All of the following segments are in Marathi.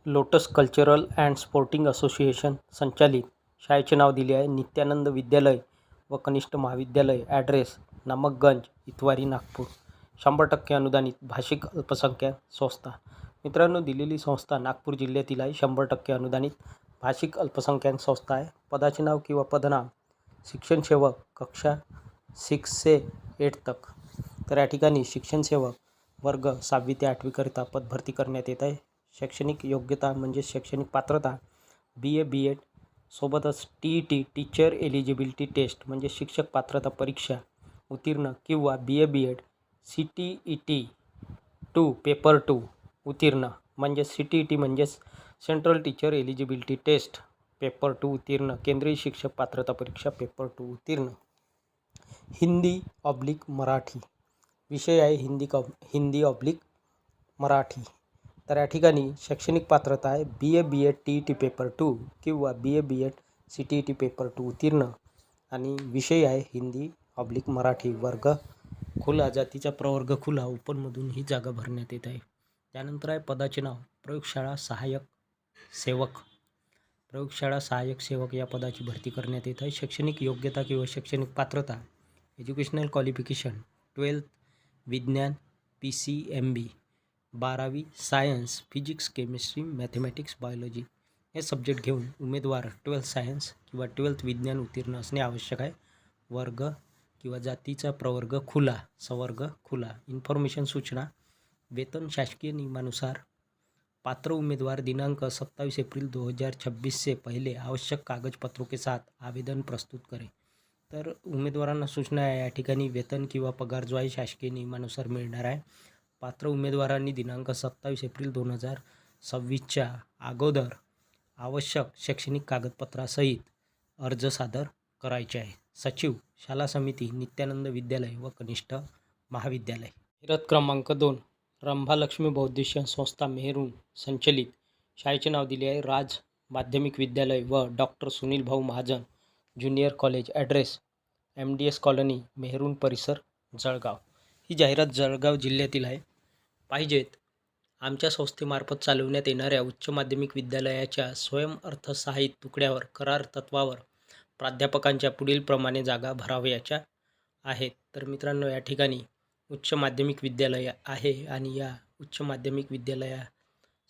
Lotus cultural and sporting association संचालित शाळेचे नाव दिले आहे नित्यानंद विद्यालय व कनिष्ठ महाविद्यालय. ॲड्रेस नमकगंज, इतवारी, नागपूर. 100% अनुदानित भाषिक अल्पसंख्याक संस्था. मित्रांनो, दिलेली संस्था नागपूर जिल्ह्यातील आहे. 100% अनुदानित भाषिक अल्पसंख्याक संस्था आहे. पदाचे नाव किंवा पदनाम शिक्षण सेवक, कक्षा 6 से 8 तक. तर या ठिकाणी शिक्षण सेवक वर्ग 6वी ते 8वी करिता पदभरती करण्यात येत आहे. शैक्षणिक योग्यता म्हणजे शैक्षणिक पात्रता BA BEd सोबतच TET टीचर एलिजिबिलिटी टेस्ट म्हणजे शिक्षक पात्रता परीक्षा उत्तीर्ण किंवा BA BEd CTET 2 पेपर 2 उत्तीर्ण म्हणजे CTET म्हणजेच central teacher eligibility test paper 2 उत्तीर्ण, केंद्रीय शिक्षक पात्रता परीक्षा पेपर 2 उत्तीर्ण. हिंदी/मराठी विषय आहे हिंदी/ मराठी. तर या ठिकाणी शैक्षणिक पात्रता आहे BA BEd TET पेपर 2 किंवा BA BEd CTET पेपर 2 उत्तीर्ण आणि विषय आहे हिंदी/मराठी. वर्ग खुला, जातीचा प्रवर्ग खुला, ओपनमधून ही जागा भरण्यात येत आहे. त्यानंतर आहे पदाचे नाव प्रयोगशाळा सहाय्यक सेवक. प्रयोगशाळा सहाय्यक सेवक या पदाची भरती करण्यात येत आहे. शैक्षणिक योग्यता किंवा शैक्षणिक पात्रता एज्युकेशनल क्वालिफिकेशन 12th विज्ञान PCMB, 12वी science, physics, chemistry, mathematics, biology हे सब्जेक्ट घेऊन उमेदवार 12th सायन्स किंवा 12th विज्ञान उत्तीर्ण असणे आवश्यक आहे. वर्ग किंवा जातीचा प्रवर्ग खुला, सवर्ग खुला. इन्फॉर्मेशन सूचना वेतन शासकीय नियमानुसार. पात्र उम्मीदवार दिनांक 27 अप्रैल 2026 से पहले आवश्यक कागजपत्रों के साथ आवेदन प्रस्तुत करें. तर उमेदवारांना सूचना आहे, या ठिकाणी वेतन किंवा पगार जो आहे शासकीय नियमानुसार मिळणार आहे. पात्र उमेदवारांनी दिनांक 27 एप्रिल 2026च्या अगोदर आवश्यक शैक्षणिक कागदपत्रासहित अर्ज सादर करायचे आहे. सचिव शाला समिती नित्यानंद विद्यालय व कनिष्ठ महाविद्यालय. जाहिरात क्रमांक 2 रंभालक्ष्मी बहुउद्देशीय संस्था मेहरून संचलित शाळेचे नाव दिले आहे राज माध्यमिक विद्यालय व doctor Sunil Bhau Mahajan junior college. Address MDS colony, maroon परिसर, जळगाव. ही जाहिरात जळगाव जिल्ह्यातील आहे. पाहिजेत आमच्या संस्थेमार्फत चालवण्यात येणाऱ्या उच्च माध्यमिक विद्यालयाच्या स्वयंअर्थसहाय्यित तुकड्यावर करार तत्वावर प्राध्यापकांच्या पुढील प्रमाणे जागा भरावयाच्या आहेत. तर मित्रांनो, या ठिकाणी उच्च माध्यमिक विद्यालय आहे आणि या उच्च माध्यमिक विद्यालया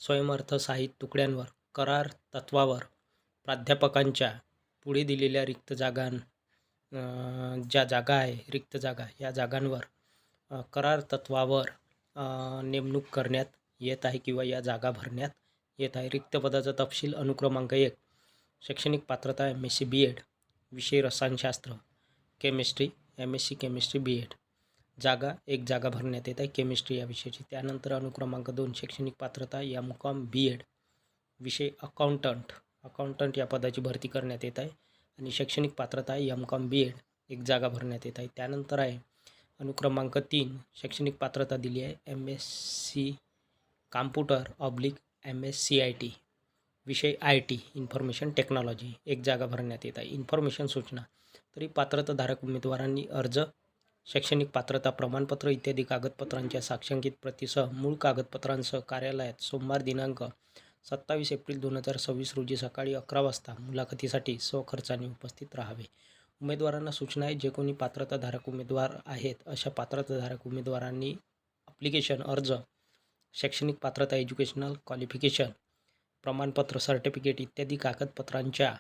स्वयंअर्थसहाय्यित तुकड्यांवर करार तत्वावर प्राध्यापकांच्या पुढे दिलेल्या रिक्त जागा ज्या जागा आहे रिक्त जागा या जागांवर करार तत्वावर नेमणूक करण्यात येत आहे किंवा या जागा भरण्यात येत आहे. रिक्त पदाचा तपशील अनुक्रमांक 1 शैक्षणिक पात्रता MSc BEd विषय रसायनशास्त्र, केमिस्ट्री MSc केमिस्ट्री BEd. जागा एक जागा भरण्यात येत आहे केमिस्ट्री या विषयाची. त्यानंतर अनुक्रमांक 2 शैक्षणिक पात्रता MCOM BEd विषय अकाउंटंट या पदाची भरती करण्यात येत आहे आणि शैक्षणिक पात्रता MCOM BEd एक जागा भरण्यात येत आहे. त्यानंतर आहे अनुक्रमांक 3 शैक्षणिक पात्रता दिली आहे MSc कॉम्प्युटर/MS CIT विषय IT इन्फॉर्मेशन टेक्नॉलॉजी एक जागा भरण्यात येत आहे. इन्फॉर्मेशन सूचना तरी पात्रताधारक उमेदवारांनी अर्ज, शैक्षणिक पात्रता प्रमाणपत्र इत्यादी कागदपत्रांच्या साक्षांकित प्रतीसह मूळ कागदपत्रांसह कार्यालयात सोमवार दिनांक 27 एप्रिल 2026 रोजी सकाळी 11 वाजता मुलाखतीसाठी स्वखर्चाने उपस्थित राहावे. उमेदवारांना सूचना आहे, जे कोणी पात्रताधारक उमेदवार आहेत अशा पात्रताधारक उमेदवारांनी ॲप्लिकेशन, अर्ज, शैक्षणिक पात्रता, एज्युकेशनल क्वालिफिकेशन प्रमाणपत्र, सर्टिफिकेट इत्यादी कागदपत्रांच्या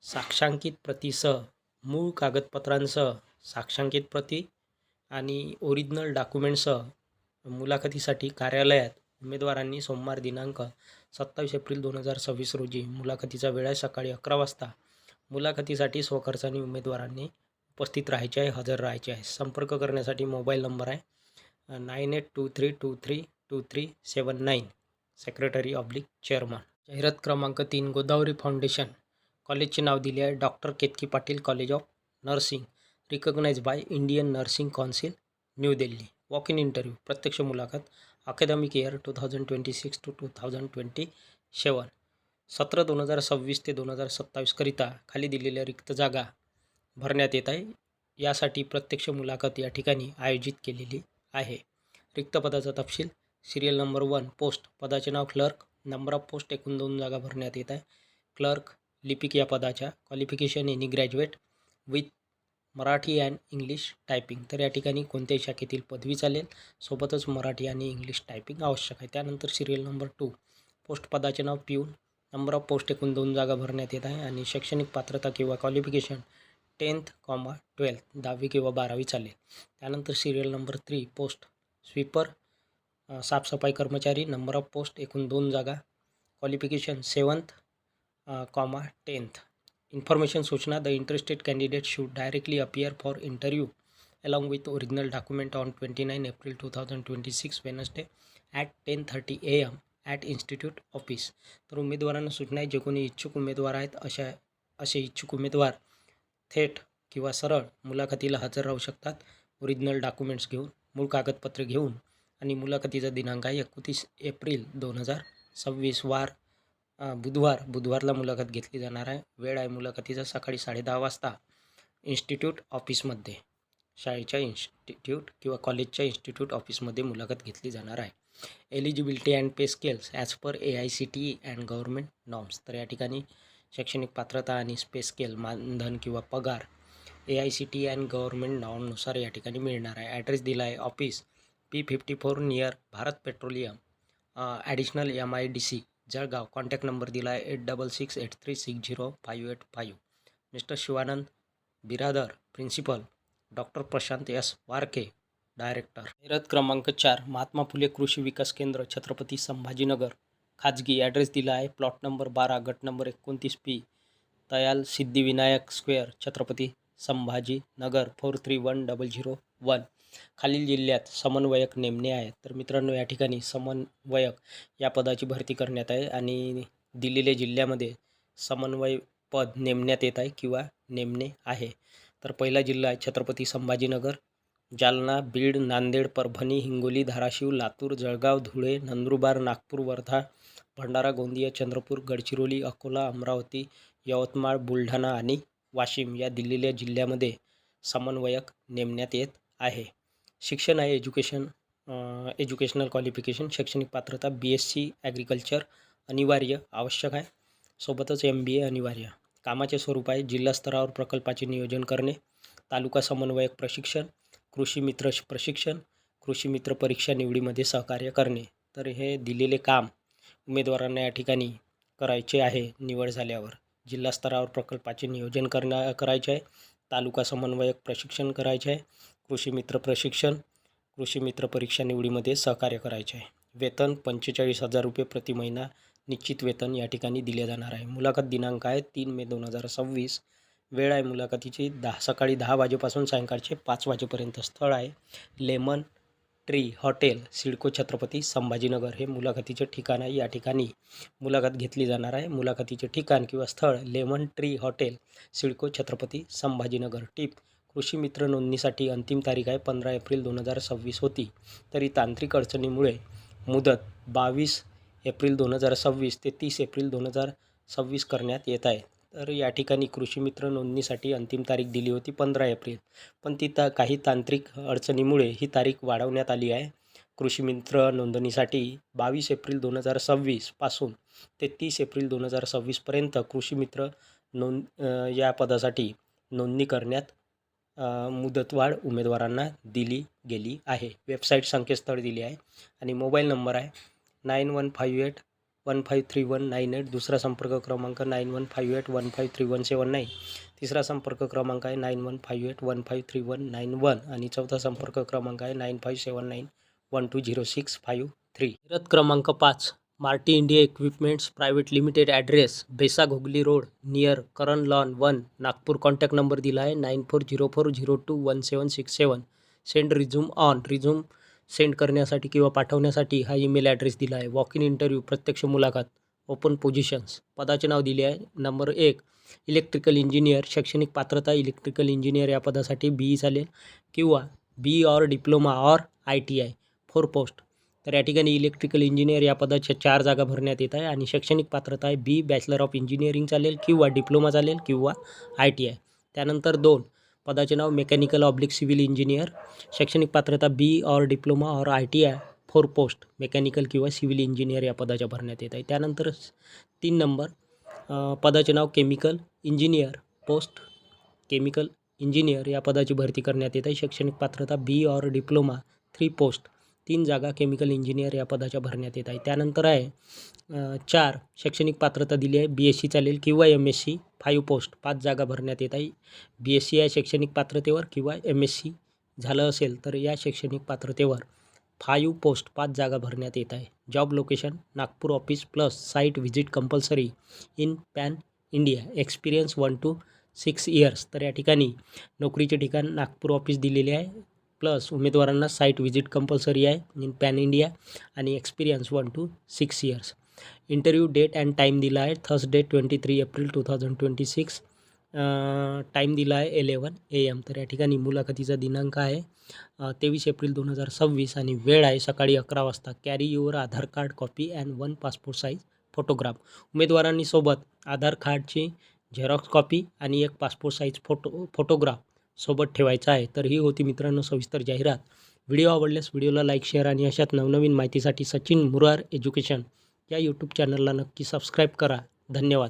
साक्षांकित प्रतीसह मूळ कागदपत्रांसह साक्षांकित प्रती आणि ओरिजिनल डॉक्युमेंटसह मुलाखतीसाठी कार्यालयात उमेदवारांनी सोमवार दिनांक 27 एप्रिल 2026 रोजी मुलाखतीचा वेळ आहे सकाळी 11 वाजता मुलाखतीसाठी स्वखर्चाने उमेदवारांनी उपस्थित राहायचे आहे, हजर राहायचे आहे. संपर्क करण्यासाठी मोबाईल नंबर आहे 9823232379 सेक्रेटरी/चेअरमन. जाहिरात क्रमांक 3 गोदावरी फाउंडेशन कॉलेजचे नाव दिले आहे doctor Ketaki Patil college of nursing recognized by Indian nursing council, new Delhi. Walk in interview, प्रत्यक्ष मुलाखत. अकॅडमिक इयर 2026 to 2027 सत्र 2026 ते 2027 करिता खाली दिलेल्या रिक्त जागा भरण्यात येत आहे. यासाठी प्रत्यक्ष मुलाखत या ठिकाणी आयोजित केलेली आहे. रिक्त पदाचा तपशील सिरियल नंबर 1 पोस्ट पदाचे नाव क्लर्क, नंबर ऑफ पोस्ट एकूण 2 जागा भरण्यात येत आहे. क्लर्क लिपिक या पदाच्या qualification any graduate with Marathi and English typing. तर या ठिकाणी कोणत्याही शाखेतील पदवी चालेल, सोबतच मराठी आणि इंग्लिश टायपिंग आवश्यक आहे. त्यानंतर सिरियल नंबर 2 पोस्ट पदाचे नाव पिऊन. नंबर ऑफ पोस्ट एकूण 2 जागा भरण्यात येत आहे आणि शैक्षणिक पात्रता किंवा क्वालिफिकेशन 10th, 12th 10वी किंवा 12वी चालेल. त्यानंतर सिरियल नंबर 3 पोस्ट स्वीपर साफसफाई कर्मचारी. नंबर ऑफ पोस्ट एकूण 2 जागा. Qualification 7th, 10th. इन्फॉर्मेशन सूचना the interested candidate should directly appear for interview along with original document on 29 April 2026 Wednesday at 10:30 AM at institute office. तर उमेदवारांना सूचना आहे, जे कोणी इच्छुक उमेदवार आहेत असे इच्छुक उमेदवार थेट किंवा सरळ मुलाखतीला हजर राहू शकतात. ओरिजिनल डॉक्युमेंट्स घेऊन, मूळ कागदपत्रे घेऊन आणि मुलाखतीचा दिनांक आहे 29 एप्रिल 2026 वार बुधवारला मुलाखत घेतली जाणार आहे. वेळ आहे मुलाखतीचा सकाळी 10:30 वाजता इन्स्टिट्यूट ऑफिसमध्ये, शाळेच्या इन्स्टिट्यूट किंवा कॉलेजच्या इन्स्टिट्यूट ऑफिसमध्ये मुलाखत घेतली जाणार आहे. Eligibility and pay scales as per AICTE and government norms. तर या ठिकाणी शैक्षणिक पात्रता आणि पे स्केल मानधन किंवा पगार AICTE अँड गव्हर्नमेंट नॉर्मनुसार या ठिकाणी मिळणार आहे. ॲड्रेस दिला आहे office P54 near Bharat petroleum additional MIDC Jalgaon. Contact number दिला आहे 8663605585. मिस्टर शिवानंद बिरादर principal, doctor Prashant S. Warke director. जाहिरात क्रमांक 4 महात्मा फुले कृषी विकास केंद्र छत्रपती संभाजीनगर खाजगी. ॲड्रेस दिला आहे प्लॉट नंबर 12 गट नंबर 29 तयाल सिद्धिविनायक स्क्वेअर छत्रपती संभाजीनगर 431001. खालील जिल्ह्यात समन्वयक नेमणे आहेत. तर मित्रांनो, या ठिकाणी समन्वयक या पदाची भरती करण्यात आहे आणि दिलेल्या जिल्ह्यामध्ये समन्वय पद नेमण्यात येत आहे किंवा नेमणे आहे. तर पहिला जिल्हा आहे छत्रपती संभाजीनगर, जालना, बीड, नांदेड, परभणी, हिंगोली, धाराशिव, लातूर, जळगाव, धुळे, नंदुरबार, नागपूर, वर्धा, भंडारा, गोंदिया, चंद्रपूर, गडचिरोली, अकोला, अमरावती, यवतमाळ, बुलढाणा आणि वाशिम या दिलेल्या जिल्ह्यामध्ये समन्वयक नेमण्यात येत आहे. शिक्षण आहे एज्युकेशनल क्वालिफिकेशन शैक्षणिक पात्रता BSc ॲग्रिकल्चर अनिवार्य आवश्यक आहे, सोबतच MBA अनिवार्य. कामाचे स्वरूप आहे जिल्हा स्तरावर प्रकल्पाचे नियोजन करणे, तालुका समन्वयक प्रशिक्षण, कृषी मित्र प्रशिक्षण, कृषी मित्र परीक्षा निवडीमध्ये सहकार्य करणे. तर हे दिलेले काम उमेदवारांना या ठिकाणी करायचे आहे. निवड झाल्यावर जिल्हा स्तरावर प्रकल्पाचे नियोजन करायचे आहे, तालुका समन्वयक प्रशिक्षण करायचे आहे, कृषी मित्र प्रशिक्षण, कृषी मित्र परीक्षा निवडीमध्ये सहकार्य करायचे आहे. वेतन 45,000 रुपये प्रति महिना निश्चित वेतन या ठिकाणी दिले जाणार आहे. मुलाखत दिनांक आहे 3 मे 2026. वेळ आहे मुलाखतीची सकाळी 10 वाजेपासून सायंकाळचे 5 वाजेपर्यंत. स्थळ आहे lemon tree hotel CIDCO Chhatrapati Sambhajinagar. हे मुलाखतीचे ठिकाण आहे. या ठिकाणी मुलाखत घेतली जाणार आहे. मुलाखतीचे ठिकाण किंवा स्थळ lemon tree hotel CIDCO Chhatrapati Sambhajinagar. Tip: कृषी मित्र नोंदणीसाठी अंतिम तारीख आहे 15 एप्रिल 2026 होती, तरी तांत्रिक अडचणीमुळे मुदत 22 एप्रिल 2026 ते 30 एप्रिल 2026 करण्यात येत आहे. तर या ठिकाणी कृषी मित्र नोंदणीसाठी अंतिम तारीख दिली होती 15 एप्रिल, पण ती काही तांत्रिक अडचणीमुळे ही तारीख वाढवण्यात आली आहे. कृषी मित्र नोंदणीसाठी 22 एप्रिल 2026 पासून ते 30 एप्रिल 2026 पर्यंत कृषी मित्र या पदासाठी नोंदणी करण्यात मुदतवाढ उमेदवारांना दिली गेली आहे. वेबसाईट संकेतस्थळ दिली आहे आणि मोबाईल नंबर आहे 9158153198. दुसरा संपर्क क्रमांक 9158153179. तिसरा संपर्क क्रमांक आहे 9158153191 आणि चौथा संपर्क क्रमांक आहे 9579120653. जाहिरात क्रमांक 5 मार्टी India equipments private limited. Address Besa Ghogli road near Karan lawn 1 Nagpur. Contact number दिला आहे 9404021767. Send resume on. Resume send करण्यासाठी किंवा पाठवण्यासाठी हा ईमेल ॲड्रेस दिला आहे. वॉक इन इंटरव्ह्यू प्रत्यक्ष मुलाखत. Open positions. पदाचे नाव दिले आहे. Number 1 electrical engineer. शैक्षणिक पात्रता इलेक्ट्रिकल इंजिनियर या पदासाठी BE चालेल किंवा BE और डिप्लोमा और ITI 4 पोस्ट. तर या ठिकाणी इलेक्ट्रिकल इंजिनियर या पदाच्या 4 जागा भरण्यात येत आहे आणि शैक्षणिक पात्रता आहे BE बॅचलर ऑफ इंजिनिअरिंग चालेल किंवा डिप्लोमा चालेल किंवा ITI. त्यानंतर 2 पदाचे नाव मेकॅनिकल ऑब्लिक सिव्हिल इंजिनियर. शैक्षणिक पात्रता BE और डिप्लोमा और ITI 4 पोस्ट मेकॅनिकल किंवा सिव्हिल इंजिनियर या पदाच्या भरण्यात येत आहे. त्यानंतर 3 नंबर पदाचे नाव chemical engineer post chemical engineer या पदाची भरती करण्यात येत आहे. शैक्षणिक पात्रता बी ऑर डिप्लोमा 3 पोस्ट 3 जागा केमिकल इंजिनियर या पदाच्या भरण्यात येत आहे. त्यानंतर आहे 4 शैक्षणिक पात्रता दिली आहे. BSc चालेल किंवा MSc 5 पोस्ट 5 जागा भरण्यात येत आहे. BSc या शैक्षणिक पात्रतेवर किंवा MSc झालं असेल तर या शैक्षणिक पात्रतेवर 5 पोस्ट 5 जागा भरण्यात येत आहे. Job location Nagpur office plus site visit compulsory in pan India experience 1 to 6 years. तर या ठिकाणी नोकरीचे ठिकाण नागपूर ऑफिस दिलेले आहे प्लस उमेदवारांना साईट व्हिजिट कंपल्सरी आहे इन पॅन इंडिया आणि experience 1 to 6 years. Interview date and time दिला आहे थर्सडे 23 एप्रिल 2026. टाईम दिला आहे 11 AM. तर या ठिकाणी मुलाखतीचा दिनांक आहे 23 एप्रिल 2026 आणि वेळ आहे सकाळी 11 वाजता. Carry your Aadhaar card copy and 1 passport size photograph. उमेदवारांनी सोबत आधार कार्डची झेरॉक्स कॉपी आणि एक पासपोर्ट साईज फोटोग्राफ सोबत ठेवायचा आहे. तर ही होती मित्रांनो सविस्तर जाहिरात. व्हिडिओ आवडल्यास व्हिडिओला लाईक शेअर आणि अशाच नवनवीन माहितीसाठी सचिन मुरार एज्युकेशन या यूट्यूब चॅनलला नक्की सबस्क्राईब करा. धन्यवाद.